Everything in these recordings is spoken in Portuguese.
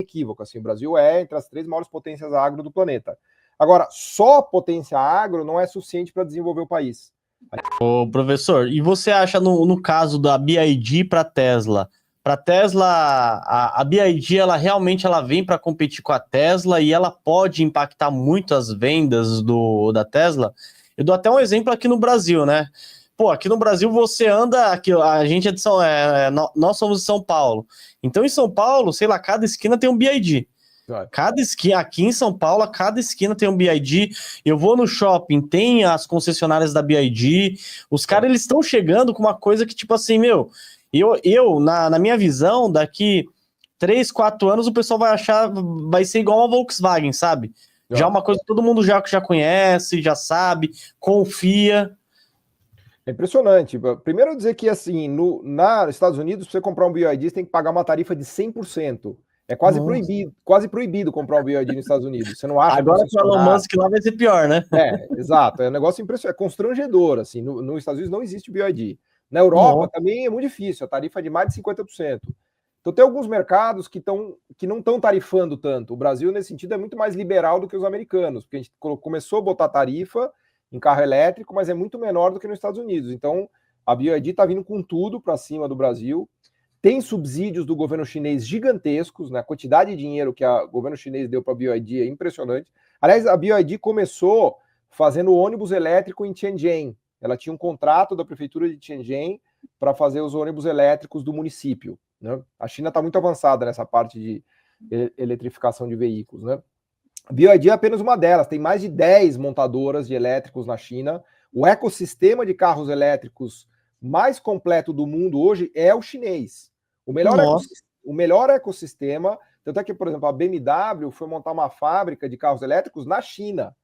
inequívoco. Assim, o Brasil é entre as 3 maiores potências agro do planeta. Agora, só potência agro não é suficiente para desenvolver o país. Ô, professor, e você acha no caso da BYD para Tesla, a BYD ela realmente ela vem para competir com a Tesla e ela pode impactar muito as vendas da Tesla? Eu dou até um exemplo aqui no Brasil, né? Pô, aqui no Brasil você anda, aqui, a gente é de nós somos de São Paulo. Então em São Paulo, sei lá, cada esquina tem um BYD. Cada esquina, aqui em São Paulo, cada esquina tem um BYD. Eu vou no shopping, tem as concessionárias da BYD. Os caras, eles estão chegando com uma coisa que, tipo assim, meu, na minha visão, daqui 3, 4 anos, o pessoal vai achar, vai ser igual uma Volkswagen, sabe? Já é uma coisa que todo mundo já conhece, já sabe, confia. É impressionante. Primeiro, eu dizer que, assim, nos Estados Unidos, para você comprar um BYD, você tem que pagar uma tarifa de 100%. É quase proibido comprar um BYD nos Estados Unidos. Você não acha. Agora com o Elon Musk lá vai ser pior, né? Exato. É um negócio impressionante, é constrangedor. Assim, nos Estados Unidos não existe BYD. Na Europa também é muito difícil, a tarifa é de mais de 50%. Então tem alguns mercados que não estão tarifando tanto. O Brasil, nesse sentido, é muito mais liberal do que os americanos, porque a gente começou a botar tarifa em carro elétrico, mas é muito menor do que nos Estados Unidos. Então a BYD está vindo com tudo para cima do Brasil. Tem subsídios do governo chinês gigantescos, né? A quantidade de dinheiro que o governo chinês deu para a BYD é impressionante. Aliás, a BYD começou fazendo ônibus elétrico em Tianjin. Ela tinha um contrato da prefeitura de Tianjin para fazer os ônibus elétricos do município, né? A China está muito avançada nessa parte de eletrificação de veículos, né? A BYD é apenas uma delas, tem mais de 10 montadoras de elétricos na China. O ecossistema de carros elétricos mais completo do mundo hoje é o chinês. O melhor ecossistema, tanto é que, por exemplo, a BMW foi montar uma fábrica de carros elétricos na China,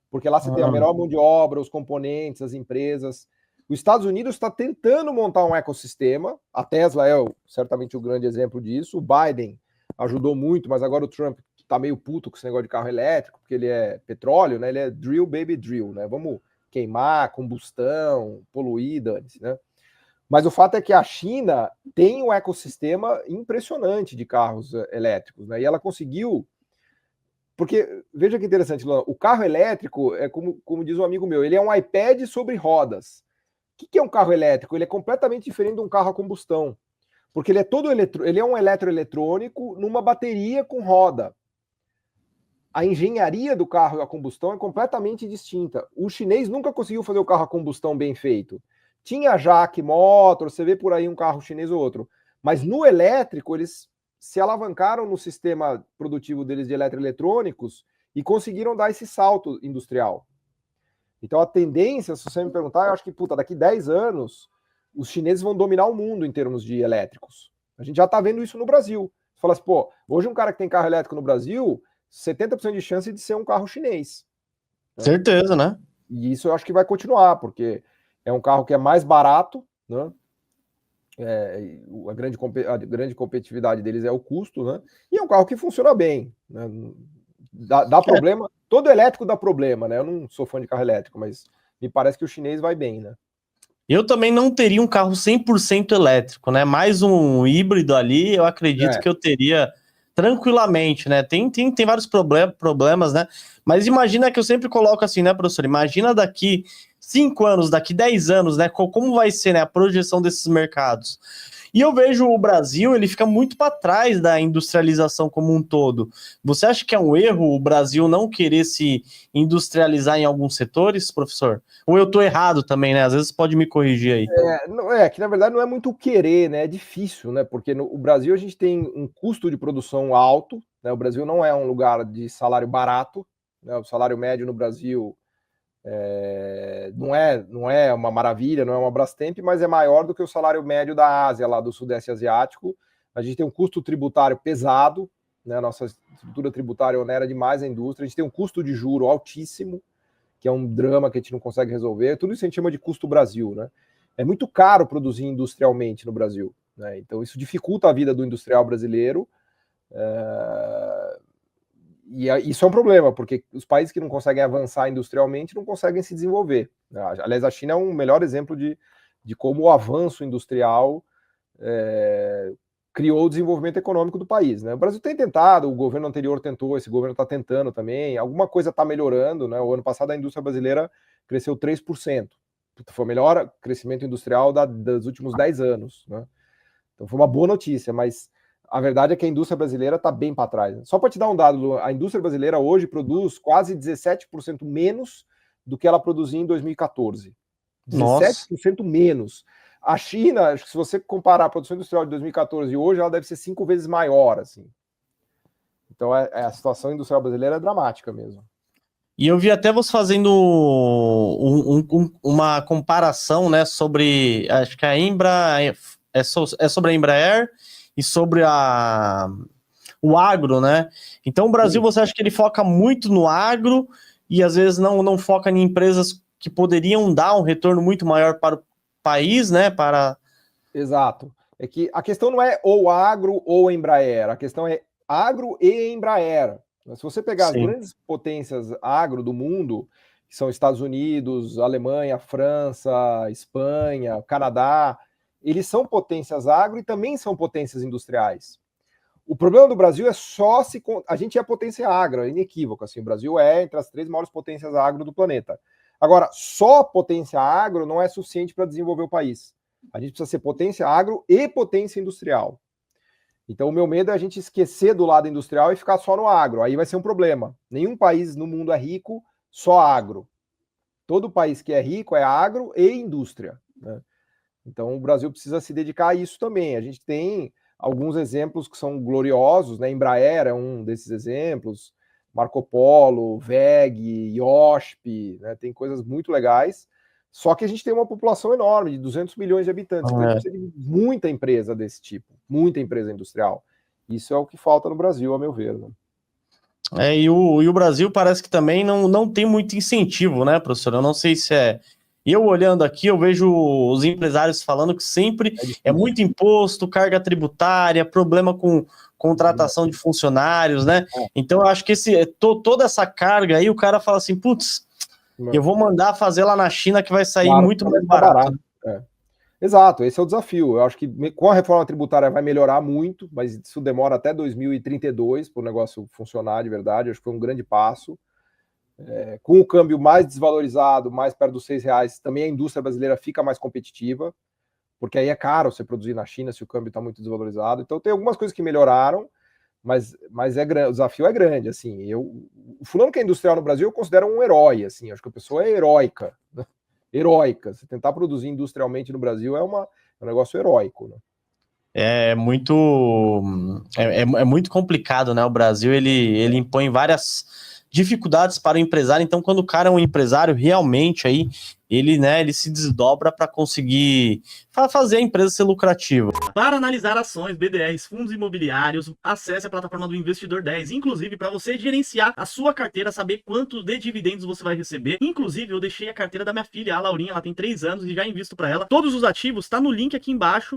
porque lá você tem a melhor mão de obra, os componentes, as empresas. Os Estados Unidos está tentando montar um ecossistema, a Tesla é certamente o grande exemplo disso, o Biden ajudou muito, mas agora o Trump está meio puto com esse negócio de carro elétrico, porque ele é petróleo, né? Ele é drill, baby, drill, né? Vamos queimar, combustão, poluir, dane-se, né? Mas o fato é que a China tem um ecossistema impressionante de carros elétricos, né? E ela conseguiu. Porque, veja que interessante, Luan, o carro elétrico é como diz um amigo meu, ele é um iPad sobre rodas. O que é um carro elétrico? Ele é completamente diferente de um carro a combustão. Porque ele é todo ele é um eletroeletrônico numa bateria com roda. A engenharia do carro a combustão é completamente distinta. O chinês nunca conseguiu fazer o carro a combustão bem feito. Tinha JAC Motor, você vê por aí um carro chinês ou outro. Mas no elétrico, eles se alavancaram no sistema produtivo deles de eletroeletrônicos e conseguiram dar esse salto industrial. Então a tendência, se você me perguntar, eu acho que daqui 10 anos os chineses vão dominar o mundo em termos de elétricos. A gente já está vendo isso no Brasil. Você fala assim, hoje um cara que tem carro elétrico no Brasil, 70% de chance de ser um carro chinês. Certeza, né? E isso eu acho que vai continuar, porque é um carro que é mais barato, né? A grande competitividade deles é o custo, né? E é um carro que funciona bem, né? Dá problema. Todo elétrico dá problema, né? Eu não sou fã de carro elétrico, mas me parece que o chinês vai bem, né? Eu também não teria um carro 100% elétrico, né? Mais um híbrido ali, eu acredito que eu teria tranquilamente, né? Tem vários problemas, né? Mas imagina que eu sempre coloco assim, né, professor? Imagina daqui 5 anos, daqui 10 anos, né? Como vai ser, né, a projeção desses mercados. E eu vejo o Brasil, ele fica muito para trás da industrialização como um todo. Você acha que é um erro o Brasil não querer se industrializar em alguns setores, professor? Ou eu estou errado também, né? Às vezes pode me corrigir aí. Que na verdade não é muito querer, né? É difícil, né? Porque no Brasil a gente tem um custo de produção alto, né? O Brasil não é um lugar de salário barato, né? O salário médio no Brasil não é uma maravilha, não é uma Brastemp, mas é maior do que o salário médio da Ásia, lá do Sudeste Asiático. A gente tem um custo tributário pesado, né? Nossa estrutura tributária onera demais a indústria. A gente tem um custo de juro altíssimo, que é um drama que a gente não consegue resolver. Tudo isso a gente chama de custo Brasil, né? É muito caro produzir industrialmente no Brasil, né? Então isso dificulta a vida do industrial brasileiro. E isso é um problema, porque os países que não conseguem avançar industrialmente não conseguem se desenvolver. Aliás, a China é um melhor exemplo de como o avanço industrial criou o desenvolvimento econômico do país, né? O Brasil tem tentado, o governo anterior tentou, esse governo está tentando também, alguma coisa está melhorando, né? O ano passado a indústria brasileira cresceu 3%. Foi o melhor crescimento industrial dos últimos 10 anos, né? Então foi uma boa notícia, mas a verdade é que a indústria brasileira está bem para trás. Só para te dar um dado, a indústria brasileira hoje produz quase 17% menos do que ela produzia em 2014. 17% menos. A China, acho que se você comparar a produção industrial de 2014 e hoje, ela deve ser 5 vezes maior, assim. Então a situação industrial brasileira é dramática mesmo. E eu vi até você fazendo uma comparação, né, sobre, acho que a sobre a Embraer e sobre o agro, né? Então o Brasil, você acha que ele foca muito no agro e às vezes não foca em empresas que poderiam dar um retorno muito maior para o país, né? Exato. É que a questão não é ou agro ou Embraer, a questão é agro e Embraer. Se você pegar Sim. As grandes potências agro do mundo, que são Estados Unidos, Alemanha, França, Espanha, Canadá, eles são potências agro e também são potências industriais. O problema do Brasil é só se... A gente é potência agro, é inequívoco. Assim, o Brasil é entre as 3 maiores potências agro do planeta. Agora, só potência agro não é suficiente para desenvolver o país. A gente precisa ser potência agro e potência industrial. Então, o meu medo é a gente esquecer do lado industrial e ficar só no agro. Aí vai ser um problema. Nenhum país no mundo é rico só agro. Todo país que é rico é agro e indústria, né? Então, o Brasil precisa se dedicar a isso também. A gente tem alguns exemplos que são gloriosos, né? Embraer é um desses exemplos, Marco Polo, WEG, IOSP, né? Tem coisas muito legais. Só que a gente tem uma população enorme, de 200 milhões de habitantes. Então a gente precisa de muita empresa desse tipo, muita empresa industrial. Isso é o que falta no Brasil, a meu ver, né? E o Brasil parece que também não tem muito incentivo, né, professor? Eu não sei se é... Eu olhando aqui, eu vejo os empresários falando que sempre é muito imposto, carga tributária, problema com contratação de funcionários, né? Então eu acho que toda essa carga aí, o cara fala assim, putz, eu vou mandar fazer lá na China que vai sair muito mais barato. Exato, esse é o desafio. Eu acho que com a reforma tributária vai melhorar muito, mas isso demora até 2032 para o negócio funcionar de verdade. Acho que foi um grande passo. Com o câmbio mais desvalorizado, mais perto dos R$6, também a indústria brasileira fica mais competitiva, porque aí é caro você produzir na China se o câmbio está muito desvalorizado. Então tem algumas coisas que melhoraram, mas o desafio é grande. Assim, o fulano que é industrial no Brasil eu considero um herói. Assim, acho que a pessoa é heróica, né? Heróica. Você tentar produzir industrialmente no Brasil é um negócio heróico, né? É muito complicado, né? O Brasil ele impõe várias dificuldades para o empresário. Então, quando o cara é um empresário, realmente aí ele se desdobra para conseguir fazer a empresa ser lucrativa. Para analisar ações, BDRs, fundos imobiliários, acesse a plataforma do Investidor 10. Inclusive, para você gerenciar a sua carteira, saber quantos de dividendos você vai receber. Inclusive, eu deixei a carteira da minha filha, a Laurinha, ela tem 3 anos e já invisto para ela. Todos os ativos tá no link aqui embaixo.